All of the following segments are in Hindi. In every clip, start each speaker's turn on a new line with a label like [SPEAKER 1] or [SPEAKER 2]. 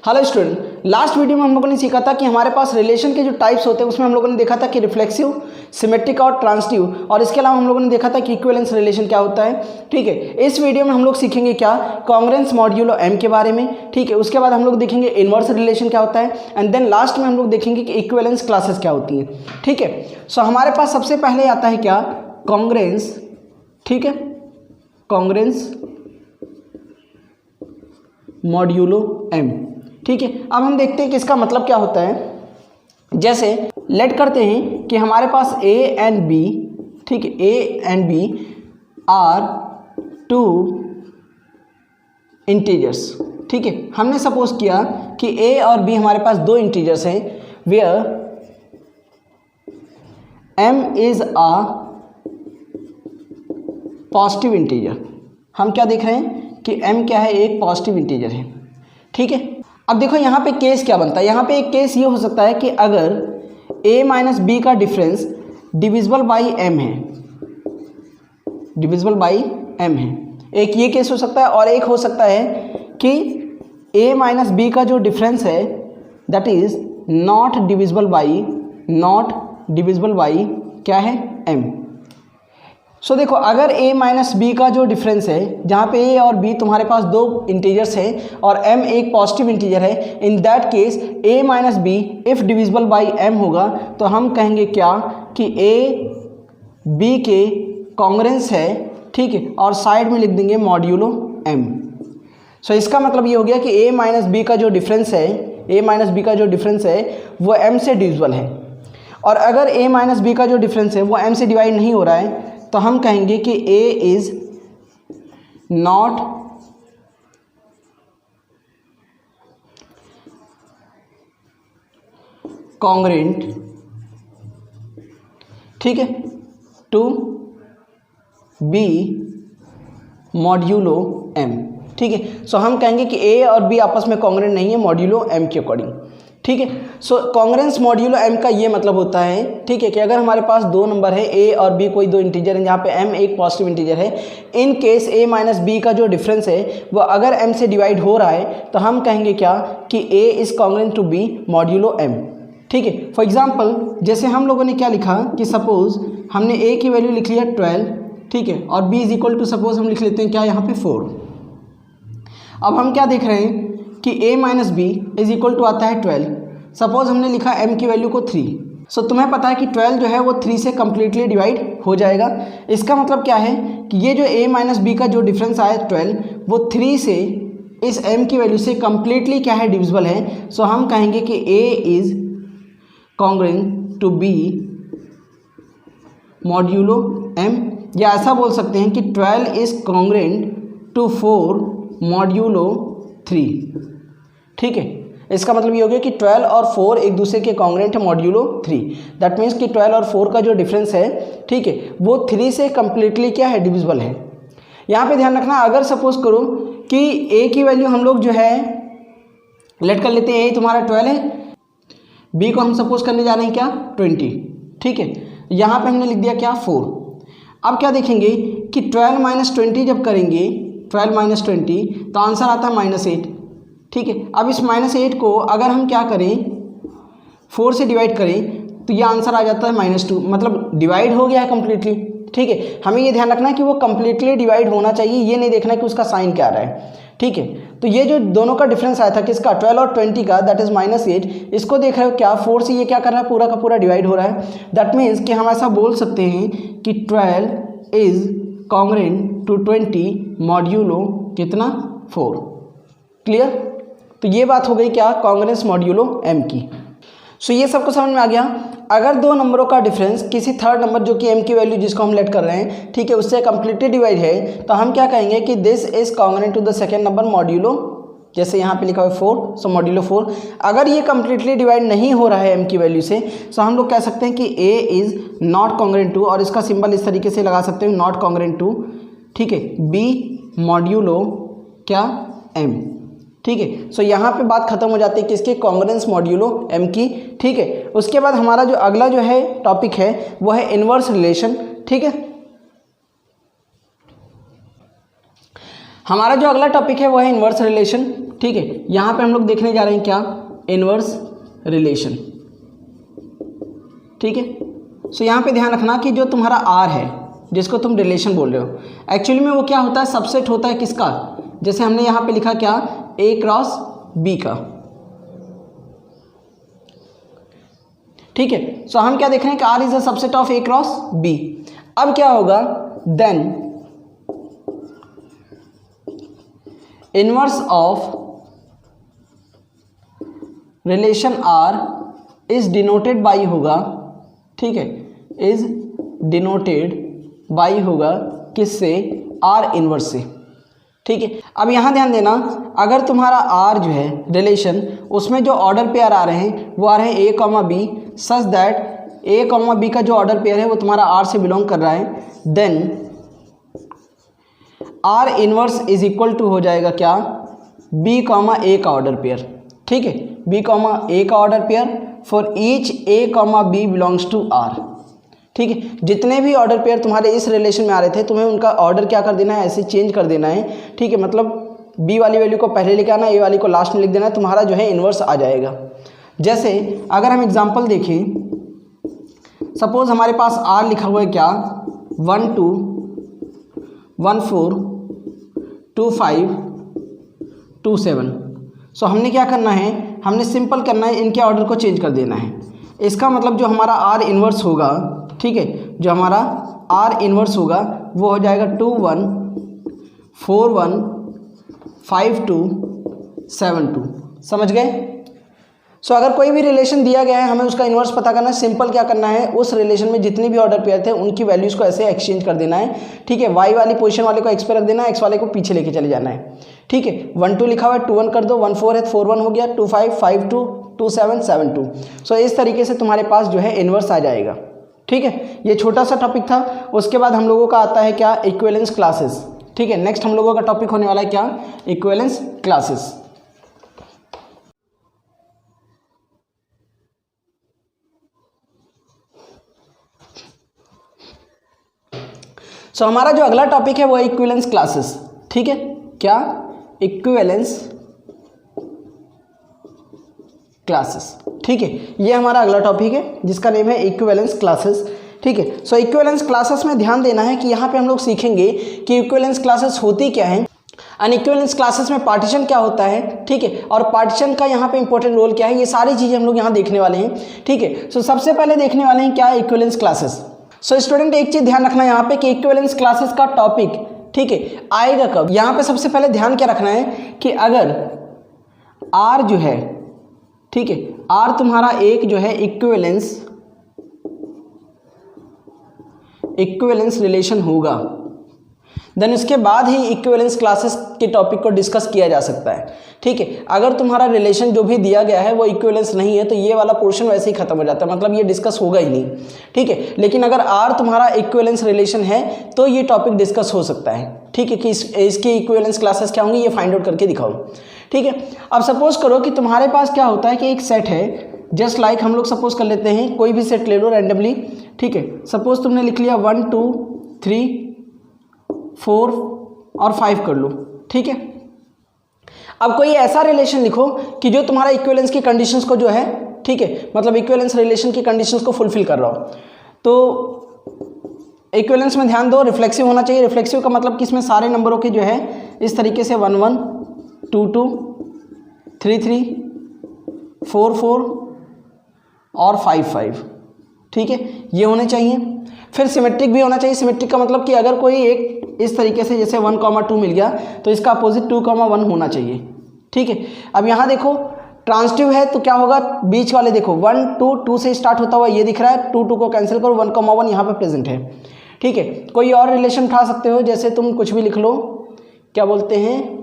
[SPEAKER 1] हेलो स्टूडेंट, लास्ट वीडियो में हम लोगों ने सीखा था कि हमारे पास रिलेशन के जो टाइप्स होते हैं उसमें हम लोगों ने देखा था कि रिफ्लेक्सिव, सिमेट्रिक और ट्रांजिटिव, और इसके अलावा हम लोगों ने देखा था कि इक्विवेलेंस रिलेशन क्या होता है। ठीक है, इस वीडियो में हम लोग सीखेंगे क्या, कांग्रुएंस मॉड्यूलो एम के बारे में। ठीक है, उसके बाद हम लोग देखेंगे इनवर्स रिलेशन क्या होता है, एंड देन लास्ट में हम लोग देखेंगे कि इक्विवेलेंस क्लासेस क्या होती हैं। ठीक है, सो हमारे पास सबसे पहले आता है क्या, कांग्रुएंस। ठीक है, कांग्रुएंस मॉड्यूलो एम। ठीक है, अब हम देखते हैं कि इसका मतलब क्या होता है। जैसे लेट करते हैं कि हमारे पास ए एंड बी, ठीक है, A and B are two integers. ठीक है, हमने सपोज किया कि ए और बी हमारे पास दो इंटीजर्स हैं, where m is a positive integer. हम क्या देख रहे हैं कि m क्या है, एक पॉजिटिव इंटीजर है। ठीक है, अब देखो यहाँ पे केस क्या बनता है। यहाँ पे एक केस ये हो सकता है कि अगर a माइनस बी का डिफरेंस डिविजिबल बाई m है, डिविजिबल बाई m है, एक ये केस हो सकता है। और एक हो सकता है कि a माइनस बी का जो डिफरेंस है that is not divisible by क्या है, m। सो देखो, अगर a माइनस बी का जो डिफरेंस है, जहाँ पे a और b तुम्हारे पास दो इंटीजर्स हैं और m एक पॉजिटिव इंटीजर है, in that case a minus b if divisible by m होगा तो हम कहेंगे क्या कि a b के कांग्रुएंस है। ठीक है, और साइड में लिख देंगे मॉड्यूलो m। सो इसका मतलब ये हो गया कि a माइनस बी का जो डिफरेंस है, वो m से डिविजिबल है। और अगर a माइनस बी का जो डिफरेंस है वो m से डिवाइड नहीं हो रहा है तो हम कहेंगे कि a इज नॉट कांग्रुएंट, ठीक है, टू b मॉड्यूलो m। ठीक है, सो हम कहेंगे कि a और b आपस में कांग्रुएंट नहीं है मॉड्यूलो m के अकॉर्डिंग। ठीक है, सो कांग्रुएंस मॉड्यूलो m का ये मतलब होता है, ठीक है, कि अगर हमारे पास दो नंबर है a और b, कोई दो इंटीजर है जहाँ पे m एक पॉजिटिव इंटीजर है, in case a minus b का जो डिफरेंस है वो अगर m से डिवाइड हो रहा है तो हम कहेंगे क्या कि a is congruent to b modulo m। ठीक है, फॉर एग्जाम्पल जैसे हम लोगों ने क्या लिखा कि सपोज हमने a की वैल्यू लिख लिया 12, ठीक है, और b is equal to suppose हम लिख लेते हैं क्या यहाँ पे 4। अब हम क्या देख रहे हैं कि a minus b is equal to आता है 12। सपोज हमने लिखा m की वैल्यू को 3। सो तुम्हें पता है कि 12 जो है वो 3 से कम्प्लीटली डिवाइड हो जाएगा। इसका मतलब क्या है कि ये जो a माइनस बी का जो डिफरेंस आया 12, वो 3 से इस m की वैल्यू से कम्प्लीटली क्या है, डिविजिबल है। सो हम कहेंगे कि a is congruent to b modulo m, या ऐसा बोल सकते हैं कि 12 इज कांग्रुएंट टू 4 मॉड्यूलो 3। ठीक है, इसका मतलब ये हो गया कि 12 और 4 एक दूसरे के कांग्रुएंट है मॉड्यूलो 3। दैट मीन्स कि 12 और 4 का जो डिफरेंस है, ठीक है, वो 3 से कम्प्लीटली क्या है, डिविजिबल है। यहाँ पे ध्यान रखना, अगर सपोज करो कि a की वैल्यू हम लोग जो है लेट कर लेते हैं, a तुम्हारा 12 है, b को हम सपोज करने जा रहे हैं क्या, 20। ठीक है, यहाँ पे हमने लिख दिया क्या, 4। अब क्या देखेंगे कि 12 माइनस 20 जब करेंगे, 12 माइनस 20 तो आंसर आता है -8। ठीक है, अब इस -8 को अगर हम क्या करें, 4 से डिवाइड करें तो ये आंसर आ जाता है -2, मतलब डिवाइड हो गया है कम्प्लीटली। ठीक है, हमें ये ध्यान रखना है कि वो कम्प्लीटली डिवाइड होना चाहिए, ये नहीं देखना कि उसका साइन क्या आ रहा है। ठीक है, तो ये जो दोनों का डिफरेंस आया था किसका, 12 और 20 का, दैट इज -8, इसको देख रहे हो क्या, 4 से ये क्या कर रहा है, पूरा का पूरा डिवाइड हो रहा है। दैट मीन्स कि हम ऐसा बोल सकते हैं कि 12 इज कांग्रुएंट टू 20 मॉड्यूलो कितना, 4। क्लियर? तो ये बात हो गई क्या, कांग्रुएंस मॉड्यूलो m की। सो ये सबको समझ में आ गया। अगर दो नंबरों का डिफरेंस किसी थर्ड नंबर जो कि m की वैल्यू जिसको हम लेट कर रहे हैं, ठीक है, उससे कम्प्लीटली डिवाइड है तो हम क्या कहेंगे कि this is congruent to the second number modulo, जैसे यहाँ पे लिखा हुआ है 4, सो मॉड्यूलो 4। अगर ये कम्प्लीटली डिवाइड नहीं हो रहा है m की वैल्यू से, सो हम लोग कह सकते हैं कि a is not congruent to, और इसका सिंबल इस तरीके से लगा सकते हैं, नॉट कांग्रुएंट टू, ठीक है, b मॉड्यूलो क्या, m। ठीक है, सो यहाँ पे बात खत्म हो जाती है किसके, कांग्रुएंस मॉड्यूलो m की। ठीक है, उसके बाद हमारा जो अगला जो है टॉपिक है वो है इनवर्स रिलेशन। ठीक है, हमारा जो अगला टॉपिक है वो है इनवर्स रिलेशन। ठीक है, यहाँ पे हम लोग देखने जा रहे हैं क्या, इनवर्स रिलेशन। ठीक है, सो यहाँ पे ध्यान रखना कि जो तुम्हारा आर है जिसको तुम रिलेशन बोल रहे हो, एक्चुअली में वो क्या होता है, सबसेट होता है किसका, जैसे हमने यहाँ पे लिखा क्या, ए क्रॉस बी का। ठीक है, सो हम क्या देख रहे हैं कि R is a subset of A cross B. अब क्या होगा, then inverse of relation R is denoted by होगा, ठीक है, इज डिनोटेड बाई होगा किससे, आर इनवर्स से। ठीक है, अब यहाँ ध्यान देना, अगर तुम्हारा आर जो है रिलेशन, उसमें जो ऑर्डर पेयर आ रहे हैं वो आ रहे हैं A comma B, such that A comma B का जो ऑर्डर पेयर है वो तुम्हारा आर से बिलोंग कर रहा है, then R inverse is equal to हो जाएगा क्या, बी कॉमा ए का ऑर्डर पेयर। ठीक है, बी कॉमा ए का order pair for each A comma B belongs to R. ठीक है, जितने भी ऑर्डर पेयर तुम्हारे इस रिलेशन में आ रहे थे, तुम्हें उनका ऑर्डर क्या कर देना है, ऐसे चेंज कर देना है। ठीक है, मतलब बी वाली वैल्यू को पहले लेके आना, ए वाली को लास्ट में लिख देना है, तुम्हारा जो है इन्वर्स आ जाएगा। जैसे अगर हम एग्जांपल देखें, सपोज हमारे पास आर लिखा हुआ है क्या, 1 2 1 4 2 5 2 7। सो हमने क्या करना है, हमने सिंपल करना है, इनके ऑर्डर को चेंज कर देना है। इसका मतलब जो हमारा आर इन्वर्स होगा, ठीक है, जो हमारा आर इन्वर्स होगा वो हो जाएगा 2 1 4 1 5 2 7 2। समझ गए? सो अगर कोई भी रिलेशन दिया गया है, हमें उसका इन्वर्स पता करना है। सिंपल क्या करना है, उस रिलेशन में जितने भी ऑर्डर पेयर थे उनकी वैल्यूज़ को ऐसे एक्सचेंज कर देना है। ठीक है, वाई वाली पोजीशन वाले को एक्स पे रख देना है, एक्स वाले को पीछे लेके चले जाना है। ठीक है, 1 2 लिखा हुआ है, 2 1 कर दो, 1 4 है 4 1 हो गया, 2 5 5 2 2 7 7 2। सो इस तरीके से तुम्हारे पास जो है इन्वर्स आ जाएगा। ठीक है, ये छोटा सा टॉपिक था। उसके बाद हम लोगों का आता है क्या, इक्विवेलेंस क्लासेस। ठीक है, नेक्स्ट हम लोगों का टॉपिक होने वाला है क्या, इक्विवेलेंस क्लासेस। सो हमारा जो अगला टॉपिक है वो है इक्विवेलेंस क्लासेस। ठीक है, क्या, इक्विवेलेंस क्लासेस। ठीक है, ये हमारा अगला टॉपिक है जिसका नेम है इक्विवेलेंस क्लासेस। ठीक है, सो इक्विवेलेंस क्लासेस में ध्यान देना है कि यहाँ पे हम लोग सीखेंगे कि इक्विवेलेंस क्लासेस होती क्या है, अनइक्विवेलेंस क्लासेस में पार्टीशन क्या होता है। ठीक है, और पार्टीशन का यहाँ पे इंपॉर्टेंट रोल क्या है, ये सारी चीज़ें हम लोग यहाँ देखने वाले हैं। ठीक है, सो सबसे पहले देखने वाले हैं क्या है, इक्विवेलेंस क्लासेस। सो स्टूडेंट एक चीज़ ध्यान रखना यहाँ पे कि इक्विवेलेंस क्लासेस का टॉपिक, ठीक है, आएगा कब। यहाँ पे सबसे पहले ध्यान क्या रखना है कि अगर आर जो है, ठीक है, आर तुम्हारा एक जो है इक्विवेलेंस रिलेशन होगा, देन उसके बाद ही इक्विवेलेंस क्लासेस के टॉपिक को डिस्कस किया जा सकता है। ठीक है, अगर तुम्हारा रिलेशन जो भी दिया गया है वो इक्विवेलेंस नहीं है तो ये वाला पोर्शन वैसे ही खत्म हो जाता है, मतलब ये डिस्कस होगा ही नहीं। ठीक है, लेकिन अगर आर तुम्हारा इक्विवेलेंस रिलेशन है तो ये टॉपिक डिस्कस हो सकता है। ठीक है, कि इसकी इक्विवेलेंस क्लासेस क्या होंगी ये फाइंड आउट करके दिखाओ। ठीक है, अब सपोज करो कि तुम्हारे पास क्या होता है कि एक सेट है, जस्ट लाइक हम लोग सपोज कर लेते हैं, कोई भी सेट ले लो रैंडमली। ठीक है, सपोज तुमने लिख लिया 1 2 3 4 और 5 कर लो। ठीक है, अब कोई ऐसा रिलेशन लिखो कि जो तुम्हारा इक्विवेलेंस की कंडीशंस को जो है, ठीक है, मतलब इक्विवेलेंस रिलेशन की कंडीशंस को फुलफिल कर रहा हो। तो इक्विवेलेंस में ध्यान दो, रिफ्लेक्सिव होना चाहिए। रिफ्लेक्सिव का मतलब कि इसमें सारे नंबरों के जो है इस तरीके से 1 1 2 2 3 3 4 4 और 5 5। ठीक है, ये होने चाहिए। फिर सिमेट्रिक भी होना चाहिए। सिमेट्रिक का मतलब कि अगर कोई एक इस तरीके से जैसे 1 2 मिल गया तो इसका अपोजिट 2 1 होना चाहिए। ठीक है, अब यहाँ देखो ट्रांसिटिव है तो क्या होगा, बीच वाले देखो 1 2 2 से स्टार्ट होता हुआ ये दिख रहा है, 2 2 को कैंसिल करो, 1 1 यहाँ पे प्रेजेंट है। ठीक है, कोई और रिलेशन उठा सकते हो, जैसे तुम कुछ भी लिख लो, क्या बोलते हैं,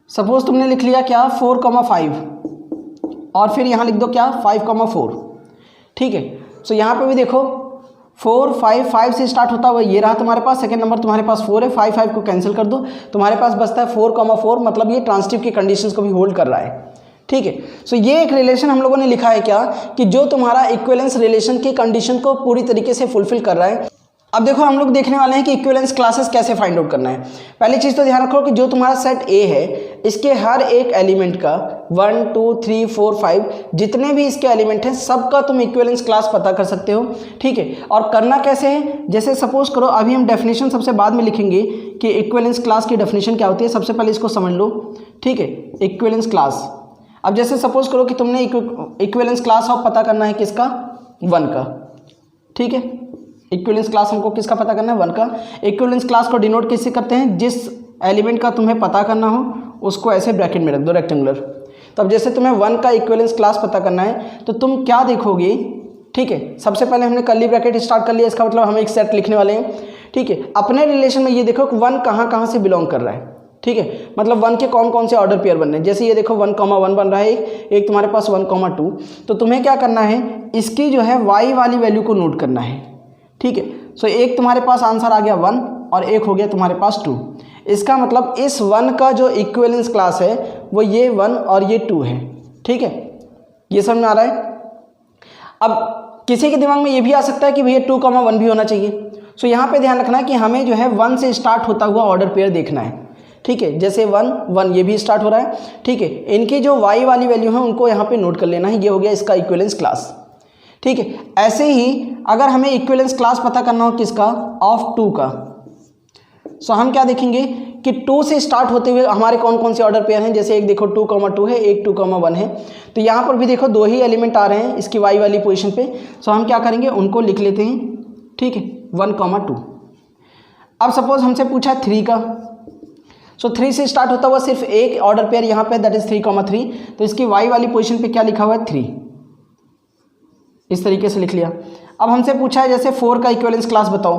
[SPEAKER 1] सपोज तुमने लिख लिया क्या 4 5 और फिर यहाँ लिख दो क्या 5 4। ठीक है, सो यहाँ पे भी देखो 4 5 5 से स्टार्ट होता हुआ ये रहा तुम्हारे पास, सेकंड नंबर तुम्हारे पास 4 है, 5 5 को कैंसिल कर दो, तुम्हारे पास बचता है 4 4, मतलब ये ट्रांसिटिव की कंडीशंस को भी होल्ड कर रहा है। ठीक है, सो ये एक रिलेशन हम लोगों ने लिखा है क्या, कि जो तुम्हारा इक्विवेलेंस रिलेशन की कंडीशन को पूरी तरीके से फुलफिल कर रहा है। अब देखो हम लोग देखने वाले हैं कि इक्विवेलेंस क्लासेस कैसे फाइंड आउट करना है। पहली चीज़ तो ध्यान रखो कि जो तुम्हारा सेट ए है इसके हर एक एलिमेंट का 1 2 3 4 5 जितने भी इसके एलिमेंट हैं सबका तुम इक्विवेलेंस क्लास पता कर सकते हो। ठीक है, और करना कैसे है, जैसे सपोज करो अभी हम डेफिनेशन सबसे बाद में लिखेंगे कि इक्विवेलेंस क्लास की डेफिनेशन क्या होती है। सबसे पहले इसको समझ लो। ठीक है, इक्विवेलेंस क्लास। अब जैसे सपोज करो कि तुमने इक्विवेलेंस क्लास ऑफ पता करना है किसका, 1 का। ठीक है, इक्विवेलेंस क्लास हमको किसका पता करना है, 1 का। इक्विवेलेंस क्लास को डिनोट किससे करते हैं, जिस एलिमेंट का तुम्हें पता करना हो उसको ऐसे ब्रैकेट में रख दो, रेक्टेंगुलर। तो अब जैसे तुम्हें 1 का इक्विवेलेंस क्लास पता करना है तो तुम क्या देखोगे। ठीक है, सबसे पहले हमने कर्ली ब्रैकेट स्टार्ट कर लिया, इसका मतलब हम एक सेट लिखने वाले हैं। ठीक है, अपने रिलेशन में ये देखो कि 1 कहाँ कहाँ से बिलोंग कर रहा है। ठीक है, मतलब 1 के कौन कौन से ऑर्डर पेयर बन रहे हैं। जैसे ये देखो 1,1 बन रहा है, एक तुम्हारे पास 1,2। तो तुम्हें क्या करना है, इसकी जो है y वाली वैल्यू को नोट करना है। ठीक है, सो एक तुम्हारे पास आंसर आ गया 1 और एक हो गया तुम्हारे पास 2। इसका मतलब इस 1 का जो इक्विवेलेंस क्लास है वो ये 1 और ये 2 है। ठीक है, ये समझ में आ रहा है। अब किसी के दिमाग में ये भी आ सकता है कि भैया 2,1 भी होना चाहिए। सो यहाँ पे ध्यान रखना है कि हमें जो है 1 से स्टार्ट होता हुआ ऑर्डर पेयर देखना है। ठीक है, जैसे 1 1 ये भी स्टार्ट हो रहा है। ठीक है, इनकी जो y वाली वैल्यू है उनको यहाँ पे नोट कर लेना है। ये हो गया इसका इक्विवेलेंस क्लास। ठीक है, ऐसे ही अगर हमें इक्विवेलेंस क्लास पता करना हो किसका, ऑफ 2 का, सो हम क्या देखेंगे कि 2 से स्टार्ट होते हुए हमारे कौन कौन से ऑर्डर पेयर हैं। जैसे एक देखो 2,2 है, एक 2,1 है। तो यहाँ पर भी देखो 2 ही एलिमेंट आ रहे हैं इसकी y वाली पोजीशन पे। सो हम क्या करेंगे, उनको लिख लेते हैं। ठीक है, 1,2। अब सपोज हमसे पूछा 3 का, सो 3 से स्टार्ट होता हुआ सिर्फ एक ऑर्डर पेयर यहाँ पे, दैट इज 3,3। तो इसकी y वाली पोजीशन पे क्या लिखा हुआ है, 3। इस तरीके से लिख लिया। अब हमसे पूछा है जैसे 4 का इक्विवेलेंस क्लास बताओ,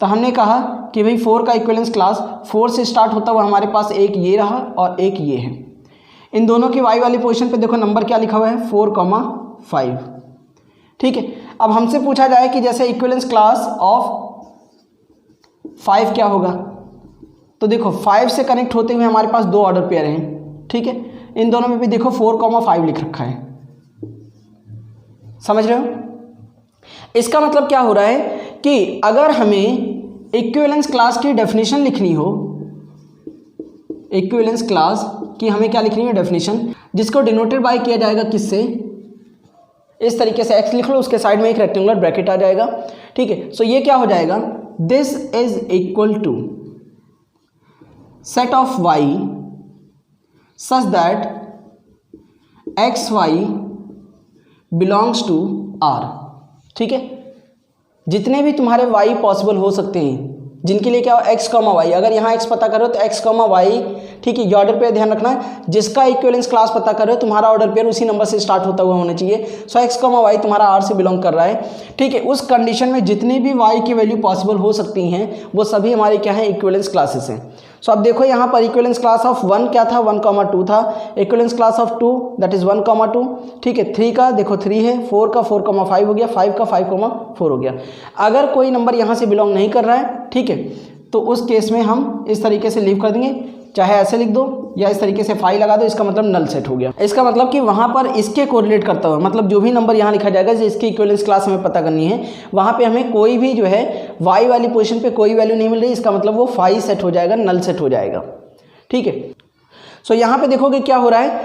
[SPEAKER 1] तो हमने कहा कि भाई 4 का इक्विवेलेंस क्लास 4 से स्टार्ट होता हुआ हमारे पास एक ये रहा और एक ये है। इन दोनों की y वाली पोजीशन पे देखो नंबर क्या लिखा हुआ है, 4,5। ठीक है, अब हमसे पूछा जाए कि जैसे इक्विवेलेंस क्लास ऑफ 5 क्या होगा, तो देखो 5 से कनेक्ट होते हुए हमारे पास 2 ऑर्डर पेयर हैं। ठीक है, इन दोनों में भी देखो 4,5 लिख रखा है। समझ रहे हो। इसका मतलब क्या हो रहा है कि अगर हमें इक्विवेलेंस क्लास की डेफिनेशन लिखनी हो, इक्विवेलेंस क्लास की हमें क्या लिखनी है, डेफिनेशन, जिसको डिनोटेड बाय किया जाएगा किससे, इस तरीके से x लिख लो, उसके साइड में एक रेक्टेंगुलर ब्रैकेट आ जाएगा। ठीक है, सो ये क्या हो जाएगा, this is equal to set of y such that xy belongs to R। ठीक है, जितने भी तुम्हारे y पॉसिबल हो सकते हैं जिनके लिए क्या हो, x, y। अगर यहाँ x पता करो तो x, y। ठीक है, ये ऑर्डर पेयर ध्यान रखना है, जिसका इक्विवेलेंस क्लास पता करो तुम्हारा ऑर्डर पेयर उसी नंबर से स्टार्ट होता हुआ होना चाहिए। सो x, y तुम्हारा R से बिलोंग कर रहा है। ठीक है, उस कंडीशन में जितनी भी y की वैल्यू पॉसिबल हो सकती हैं वो सभी हमारे क्या है, इक्विवेलेंस क्लासेस हैं। सो अब देखो यहाँ पर इक्विवेलेंस क्लास ऑफ 1 क्या था, 1,2 था। Equivalence class of 2 that is 1,2। ठीक है, 3 का देखो 3 है, 4 का 4,5 हो गया, 5 का 5,4 हो गया। अगर कोई नंबर यहाँ से बिलोंग नहीं कर रहा है, ठीक है, तो उस केस में हम इस तरीके से लीव कर देंगे, चाहे ऐसे लिख दो या इस तरीके से 5 लगा दो, इसका मतलब नल सेट हो गया। इसका मतलब कि वहाँ पर इसके कोरिलेट करता हुआ, मतलब जो भी नंबर यहाँ लिखा जाएगा जिसकी इक्विवेलेंस क्लास हमें पता करनी है, वहाँ पे हमें कोई भी जो है y वाली पोजीशन पे कोई वैल्यू नहीं मिल रही, इसका मतलब वो 5 सेट हो जाएगा, नल सेट हो जाएगा। ठीक है, सो यहाँ पे देखोगे क्या हो रहा है,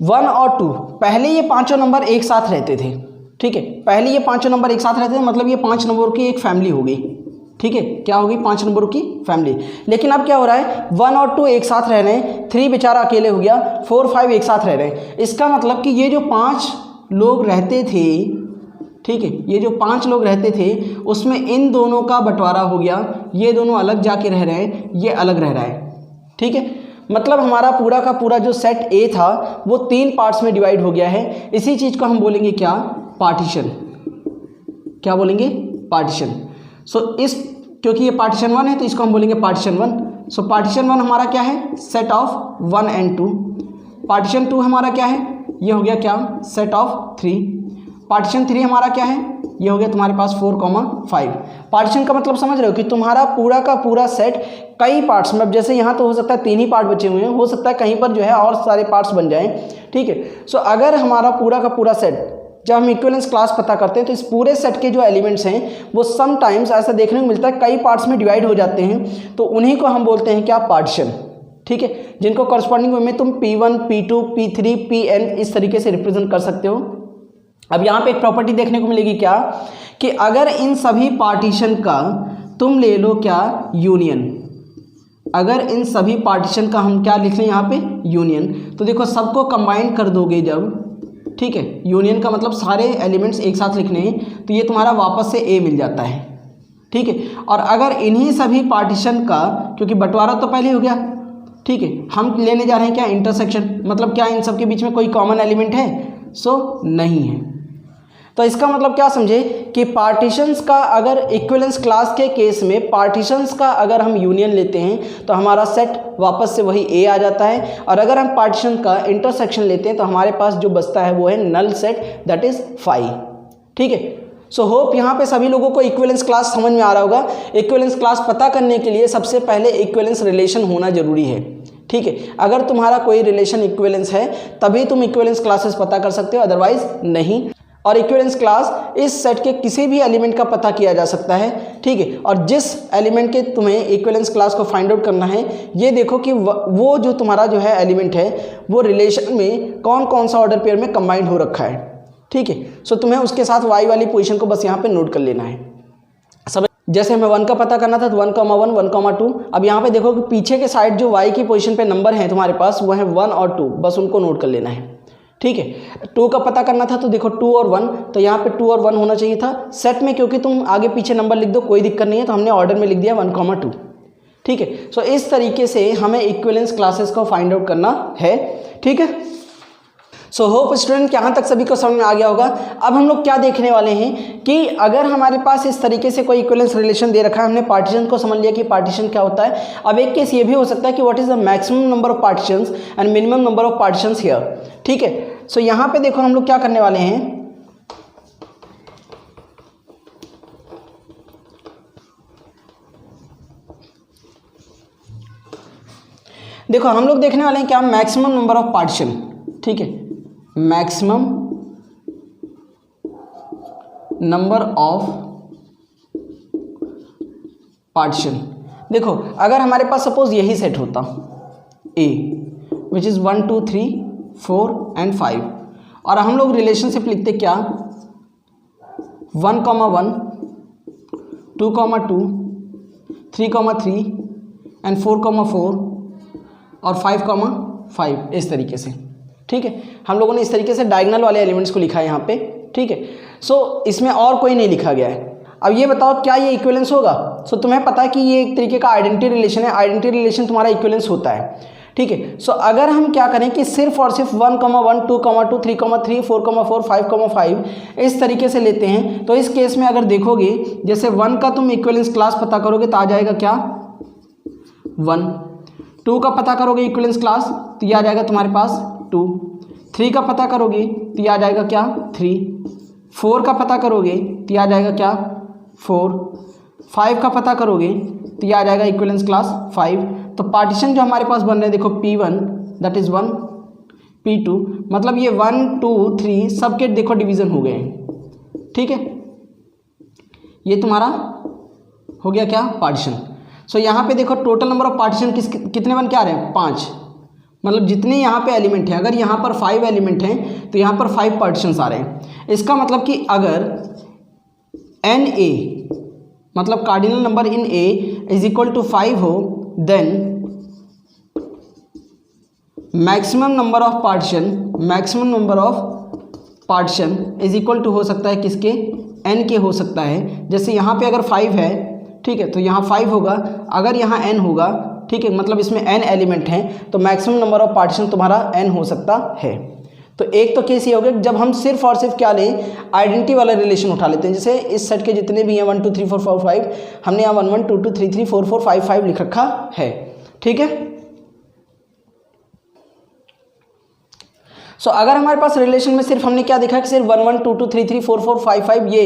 [SPEAKER 1] 1 और 2 पहले ये पाँचों नंबर एक साथ रहते थे। ठीक है, पहले ये पाँचों नंबर एक साथ रहते थे, मतलब ये 5 नंबरों की एक फैमिली हो गई। ठीक है, क्या होगी, 5 नंबरों की फैमिली। लेकिन अब क्या हो रहा है, 1 और 2 एक साथ रह रहे हैं, 3 बेचारा अकेले हो गया, 4 5 एक साथ रह रहे हैं। इसका मतलब कि ये जो 5 लोग रहते थे, ठीक है, ये जो 5 लोग रहते थे उसमें इन दोनों का बंटवारा हो गया, ये दोनों अलग जाके रह रहे हैं, ये अलग रह रहा है। ठीक है, मतलब हमारा पूरा का पूरा जो सेट ए था वो 3 पार्ट्स में डिवाइड हो गया है। इसी चीज़ को हम बोलेंगे क्या, पार्टीशन। क्या बोलेंगे, पार्टीशन। सो इस, क्योंकि ये पार्टीशन 1 है तो इसको हम बोलेंगे पार्टीशन 1। सो पार्टीशन 1 हमारा क्या है, सेट ऑफ 1 and 2। पार्टीशन 2 हमारा क्या है, ये हो गया क्या, सेट ऑफ 3। पार्टीशन 3 हमारा क्या है, ये हो गया तुम्हारे पास 4,5। पार्टीशन का मतलब समझ रहे हो कि तुम्हारा पूरा का पूरा सेट कई पार्ट्स में, अब जैसे यहाँ तो हो सकता है 3 ही पार्ट बचे हुए हैं, हो सकता है कहीं पर जो है और सारे पार्ट्स बन जाएं। ठीक है, सो अगर हमारा पूरा का पूरा सेट जब हम इक्विवेलेंस क्लास पता करते हैं तो इस पूरे सेट के जो एलिमेंट्स हैं वो समटाइम्स ऐसा देखने को मिलता है कई पार्ट्स में डिवाइड हो जाते हैं, तो उन्हीं को हम बोलते हैं क्या, पार्टीशन। ठीक है, जिनको करस्पॉन्डिंग वे में तुम P1, P2, P3, Pn इस तरीके से रिप्रेजेंट कर सकते हो। अब यहाँ पे एक प्रॉपर्टी देखने को मिलेगी क्या, कि अगर इन सभी पार्टीशन का तुम ले लो क्या, यूनियन। अगर इन सभी पार्टीशन का हम क्या लिख लें यहाँ पे, यूनियन, तो देखो सबको कंबाइन कर दोगे जब, ठीक है, यूनियन का मतलब सारे एलिमेंट्स एक साथ लिखने हैं, तो ये तुम्हारा वापस से ए मिल जाता है। ठीक है, और अगर इन्हीं सभी पार्टीशन का, क्योंकि बंटवारा तो पहले हो गया, ठीक है, हम लेने जा रहे हैं क्या, इंटरसेक्शन, मतलब क्या इन सब के बीच में कोई कॉमन एलिमेंट है, सो नहीं है। तो इसका मतलब क्या समझे कि पार्टीशंस का अगर इक्विवेलेंस क्लास के केस में पार्टीशंस का अगर हम यूनियन लेते हैं तो हमारा सेट वापस से वही ए आ जाता है, और अगर हम पार्टीशन का इंटरसेक्शन लेते हैं तो हमारे पास जो बचता है वो है नल सेट, दैट इज 5। ठीक है, सो होप यहाँ पे सभी लोगों को इक्विवेलेंस क्लास समझ में आ रहा होगा। इक्विवेलेंस क्लास पता करने के लिए सबसे पहले इक्विवेलेंस रिलेशन होना जरूरी है। ठीक है, अगर तुम्हारा कोई रिलेशन इक्विवेलेंस है तभी तुम इक्विवेलेंस क्लासेस पता कर सकते हो, अदरवाइज नहीं। और इक्विवेलेंस क्लास इस सेट के किसी भी एलिमेंट का पता किया जा सकता है। ठीक है, और जिस एलिमेंट के तुम्हें इक्विवेलेंस क्लास को फाइंड आउट करना है, ये देखो कि वो जो तुम्हारा जो है एलिमेंट है वो रिलेशन में कौन कौन सा ऑर्डर पेयर में कंबाइंड हो रखा है। ठीक है, सो तुम्हें उसके साथ वाई वाली पोजीशन को बस यहाँ पे नोट कर लेना है। सब जैसे हमें 1 का पता करना था तो 1,1, 1,2। अब यहाँ पे देखो कि पीछे के साइड जो y की पोजीशन पे नंबर हैं तुम्हारे पास वो है 1 और 2, बस उनको नोट कर लेना है। ठीक है, 2 का पता करना था तो देखो 2 और 1, तो यहाँ पे 2 और 1 होना चाहिए था सेट में, क्योंकि तुम आगे पीछे नंबर लिख दो कोई दिक्कत नहीं है, तो हमने ऑर्डर में लिख दिया 1,2। ठीक है, सो इस तरीके से हमें इक्विवेलेंस क्लासेस को फाइंड आउट करना है। ठीक है, सो होप स्टूडेंट यहाँ तक सभी को समझ में आ गया होगा। अब हम लोग क्या देखने वाले हैं कि अगर हमारे पास इस तरीके से कोई इक्विवेलेंस रिलेशन दे रखा है, हमने पार्टीशन को समझ लिया कि पार्टीशन क्या होता है। अब एक केस ये भी हो सकता है कि what is the maximum number of partitions and minimum number of partitions here. ठीक है, सो यहाँ पे देखो हम लोग क्या करने वाले हैं, देखो हम लोग देखने वाले हैं क्या, मैक्सिमम नंबर ऑफ पार्टीशन। ठीक है, मैक्सिमम नंबर ऑफ पार्टीशन। देखो अगर हमारे पास सपोज यही सेट होता ए विच इज 1 2 3 4 and 5, और हम लोग रिलेशनशिप लिखते क्या, 1,1, 2,2, 3,3 एंड 4,4 और 5,5 इस तरीके से। ठीक है, हम लोगों ने इस तरीके से डायगोनल वाले एलिमेंट्स को लिखा है यहाँ पे। ठीक है, सो इसमें और कोई नहीं लिखा गया है। अब ये बताओ क्या ये इक्विवेलेंस होगा। सो तुम्हें पता है कि ये एक तरीके का आइडेंटिटी रिलेशन है, आइडेंटिटी रिलेशन तुम्हारा इक्विवेलेंस होता है। ठीक है, सो अगर हम क्या करें कि सिर्फ और सिर्फ 1,1, 2,2, 3,3, 4,4, 5,5 इस तरीके से लेते हैं, तो इस केस में अगर देखोगे जैसे 1 का तुम इक्विवेलेंस क्लास पता करोगे तो आ जाएगा क्या, 1। 2 का पता करोगे इक्विवेलेंस क्लास तो ये आ जाएगा तुम्हारे पास 2। 3 का पता करोगे तो ये आ जाएगा क्या, 3। 4 का पता करोगे तो ये आ जाएगा क्या, 4। 5 का पता करोगे तो ये आ जाएगा इक्विवेलेंस क्लास 5। तो पार्टीशन जो हमारे पास बन रहे हैं देखो, P1 दैट इज़ 1, P2 मतलब ये 1 2 3 सबके देखो डिवीज़न हो गए हैं। ठीक है, ये तुम्हारा हो गया क्या, पार्टीशन। सो यहाँ पे देखो टोटल नंबर ऑफ पार्टीशन कितने बन के आ रहे हैं, 5। मतलब जितने यहाँ पे एलिमेंट हैं, अगर यहाँ पर 5 एलिमेंट हैं तो यहाँ पर 5 पार्टीशंस आ रहे हैं। इसका मतलब कि अगर NA मतलब cardinal number in A is equal to 5 हो, then maximum number of partition is equal to हो सकता है किसके, N के हो सकता है। जैसे यहाँ पे अगर 5 है, ठीक है, तो यहाँ 5 होगा, अगर यहाँ N होगा, ठीक है, मतलब इसमें N एलिमेंट हैं तो मैक्सिमम नंबर ऑफ पार्टीशन तुम्हारा N हो सकता है। तो एक तो केस ये हो गया जब हम सिर्फ और सिर्फ क्या लें, आइडेंटिटी वाला रिलेशन उठा लेते हैं। जैसे इस सेट के जितने भी हैं 1 2 3 4 4 5, हमने यहाँ 1 1 2 2 3 3 4 4 5 5 लिख रखा है। ठीक है, सो अगर हमारे पास रिलेशन में सिर्फ हमने क्या देखा कि सिर्फ 1 1 2 2 3 3 4 4 5 5 ये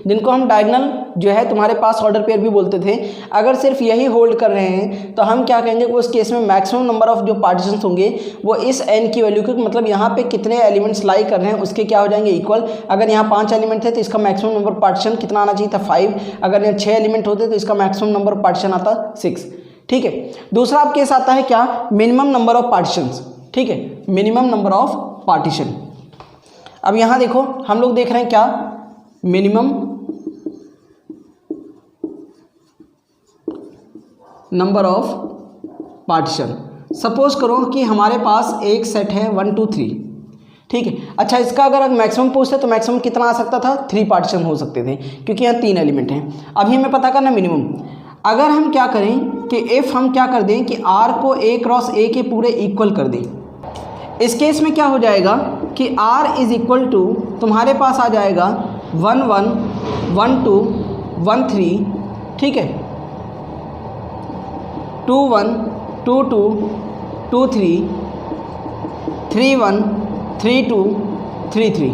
[SPEAKER 1] जिनको हम डायगोनल जो है तुम्हारे पास ऑर्डर पेयर भी बोलते थे, अगर सिर्फ यही होल्ड कर रहे हैं तो हम क्या कहेंगे कि उस केस में मैक्सिमम नंबर ऑफ जो पार्टीशंस होंगे वो इस n की वैल्यू के मतलब यहाँ पे कितने एलिमेंट्स लाई कर रहे हैं उसके क्या हो जाएंगे इक्वल। अगर यहाँ 5 एलिमेंट थे तो इसका मैक्सिमम नंबर पार्टीशन कितना आना चाहिए था 5। अगर यहाँ 6 एलिमेंट होते तो इसका मैक्सिमम नंबर पार्टीशन आता 6। ठीक है। दूसरा आप केस आता है क्या, मिनिमम नंबर ऑफ पार्टीशंस। ठीक है, मिनिमम नंबर ऑफ पार्टीशन। अब यहां देखो हम लोग देख रहे हैं क्या, minimum number of partition. Suppose करो कि हमारे पास एक सेट है 1 2 3। ठीक है। अच्छा, इसका अगर मैक्सिमम पूछते तो मैक्सिमम कितना आ सकता था, 3 पार्टीशन हो सकते थे क्योंकि यहाँ 3 एलिमेंट हैं। अभी हमें पता करना मिनिमम। अगर हम क्या करें कि इफ़ हम क्या कर दें कि R को A क्रॉस A के पूरे इक्वल कर दें, इस केस में क्या हो जाएगा कि R इज इक्वल टू तुम्हारे पास आ जाएगा 1 1 1 2 1 3। ठीक है, 2 1 2 2 2 3 3 1 3 2 3 3।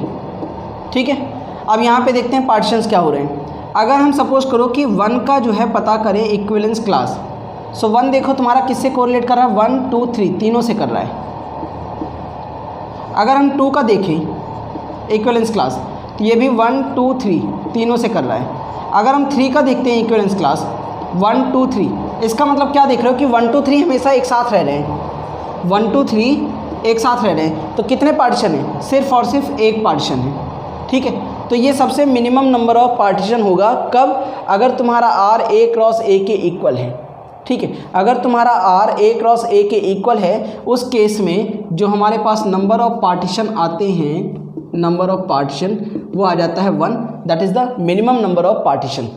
[SPEAKER 1] ठीक है। अब यहाँ पे देखते हैं पार्टीशंस क्या हो रहे हैं। अगर हम सपोज करो कि 1 का जो है पता करें इक्विवेलेंस क्लास, सो 1 देखो तुम्हारा किससे कोरिलेट कर रहा है, 1 2 3 तीनों से कर रहा है। अगर हम 2 का देखें इक्विवेलेंस क्लास तो ये भी 1 2 3 तीनों से कर रहा है। अगर हम 3 का देखते हैं इक्विवेलेंस क्लास 1 2 3, इसका मतलब क्या देख रहे हो कि 1 2 3 हमेशा एक साथ रह रहे हैं, 1 2 3 एक साथ रह रहे हैं। तो कितने पार्टीशन हैं, सिर्फ और सिर्फ एक पार्टीशन है। ठीक है, तो ये सबसे मिनिमम नंबर ऑफ पार्टीशन होगा कब, अगर तुम्हारा R A क्रॉस A के इक्वल है। ठीक है, अगर तुम्हारा R A क्रॉस A के इक्वल है उस केस में जो हमारे पास नंबर ऑफ पार्टीशन आते हैं, नंबर ऑफ पार्टीशन वो आ जाता है 1, that is the minimum number of partition.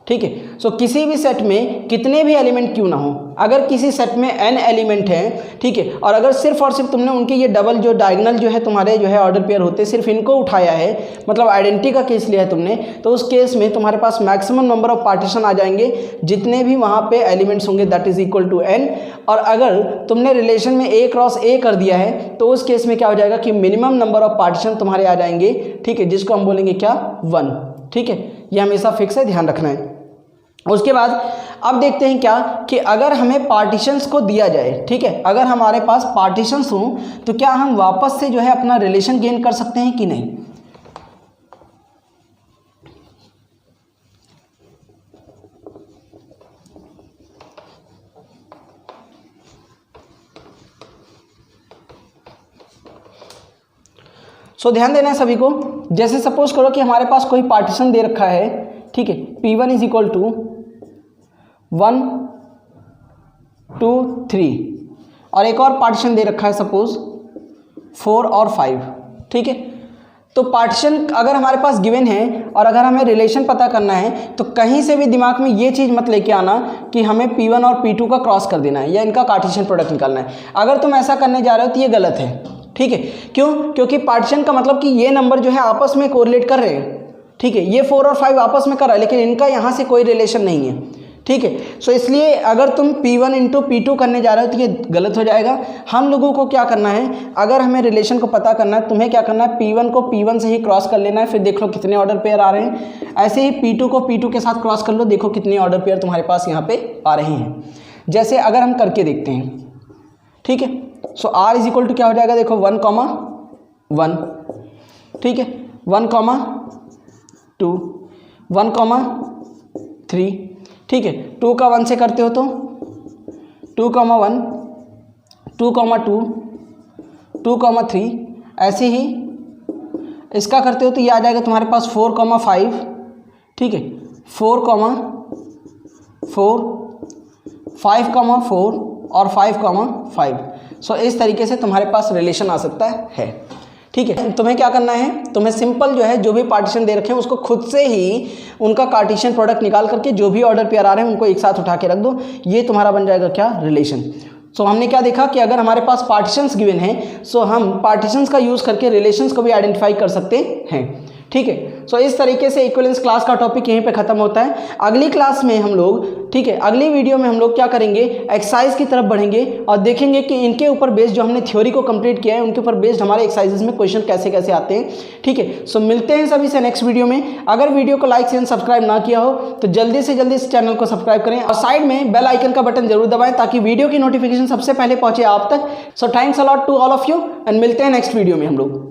[SPEAKER 1] ठीक है। सो किसी भी सेट में कितने भी एलिमेंट क्यों ना हो, अगर किसी सेट में n एलिमेंट हैं, ठीक है, और अगर सिर्फ और सिर्फ तुमने उनके ये डबल जो डायगोनल जो है तुम्हारे जो है ऑर्डर पेयर होते सिर्फ इनको उठाया है, मतलब आइडेंटिटी का केस लिया है तुमने, तो उस केस में तुम्हारे पास मैक्सिमम नंबर ऑफ पार्टीशन आ जाएंगे जितने भी वहाँ पे एलिमेंट्स होंगे, that is equal to n। और अगर तुमने रिलेशन में A क्रॉस A कर दिया है तो उस केस में क्या हो जाएगा कि मिनिमम नंबर ऑफ पार्टीशन तुम्हारे आ जाएंगे। ठीक है, जिसको हम बोलेंगे क्या, 1। ठीक है, ये हमेशा फिक्स है, ध्यान रखना है। उसके बाद अब देखते हैं क्या कि अगर हमें पार्टीशंस को दिया जाए, ठीक है, अगर हमारे पास पार्टीशंस हों तो क्या हम वापस से जो है अपना रिलेशन गेन कर सकते हैं कि नहीं। सो ध्यान देना है सभी को। जैसे सपोज करो कि हमारे पास कोई पार्टीशन दे रखा है, ठीक है, P1 इज इक्वल टू 1 2 3 और एक और पार्टीशन दे रखा है सपोज 4 और 5। ठीक है, तो पार्टीशन अगर हमारे पास गिवन है और अगर हमें रिलेशन पता करना है तो कहीं से भी दिमाग में ये चीज़ मत लेके आना कि हमें P1 और P2 का क्रॉस कर देना है या इनका कार्टेशियन प्रोडक्ट निकालना है। अगर तुम ऐसा करने जा रहे हो तो ये गलत है। ठीक है, क्यों, क्योंकि पार्टीशन का मतलब कि ये नंबर जो है आपस में कोरिलेट कर रहे हैं। ठीक है, ये 4 और 5 आपस में कर रहा है लेकिन इनका यहाँ से कोई रिलेशन नहीं है। ठीक है, सो इसलिए अगर तुम P1 इंटू P2 करने जा रहे हो तो ये गलत हो जाएगा। हम लोगों को क्या करना है, अगर हमें रिलेशन को पता करना है, तुम्हें क्या करना है, P1 को P1 से ही क्रॉस कर लेना है, फिर देख लो कितने ऑर्डर पेयर आ रहे हैं। ऐसे ही P2 को P2 के साथ क्रॉस कर लो, देखो कितने ऑर्डर पेयर तुम्हारे पास यहाँ पे आ रहे हैं। जैसे अगर हम करके देखते हैं, ठीक है, सो R इज इक्वल टू क्या हो जाएगा, देखो 1 1, ठीक है, 1 2 1 3, ठीक है, 2 का 1 से करते हो तो 2 1 2 2 2 3, ऐसे ही इसका करते हो तो ये आ जाएगा तुम्हारे पास 4 5, ठीक है, 4 4 5 4 और 5 5। सो इस तरीके से तुम्हारे पास रिलेशन आ सकता है। ठीक है, तुम्हें क्या करना है, तुम्हें सिंपल जो है जो भी पार्टीशन दे रखे हैं उसको खुद से ही उनका कार्टेशियन प्रोडक्ट निकाल करके जो भी ऑर्डर पेयर आ रहे हैं उनको एक साथ उठा के रख दो, ये तुम्हारा बन जाएगा क्या, रिलेशन। सो हमने क्या देखा कि अगर हमारे पास पार्टीशंस गिवन हैं सो हम पार्टीशंस का यूज़ करके रिलेशंस को भी आइडेंटिफाई कर सकते हैं। ठीक है, सो इस तरीके से इक्विवेलेंस क्लास का टॉपिक यहीं पे ख़त्म होता है। अगली क्लास में हम लोग ठीक है, अगली वीडियो में हम लोग क्या करेंगे, एक्सरसाइज की तरफ बढ़ेंगे और देखेंगे कि इनके ऊपर बेस्ड जो हमने थ्योरी को कंप्लीट किया है उनके ऊपर बेस्ड हमारे एक्सरसाइजेस में क्वेश्चन कैसे कैसे आते हैं। ठीक है, सो मिलते हैं सभी से नेक्स्ट वीडियो में। अगर वीडियो को लाइक एंड सब्सक्राइब ना किया हो तो जल्दी से जल्दी इस चैनल को सब्सक्राइब करें और साइड में बेल आइकन का बटन जरूर दबाएं ताकि वीडियो की नोटिफिकेशन सबसे पहले पहुंचे आप तक। So thanks a lot to all of you and मिलते हैं नेक्स्ट वीडियो में हम लोग।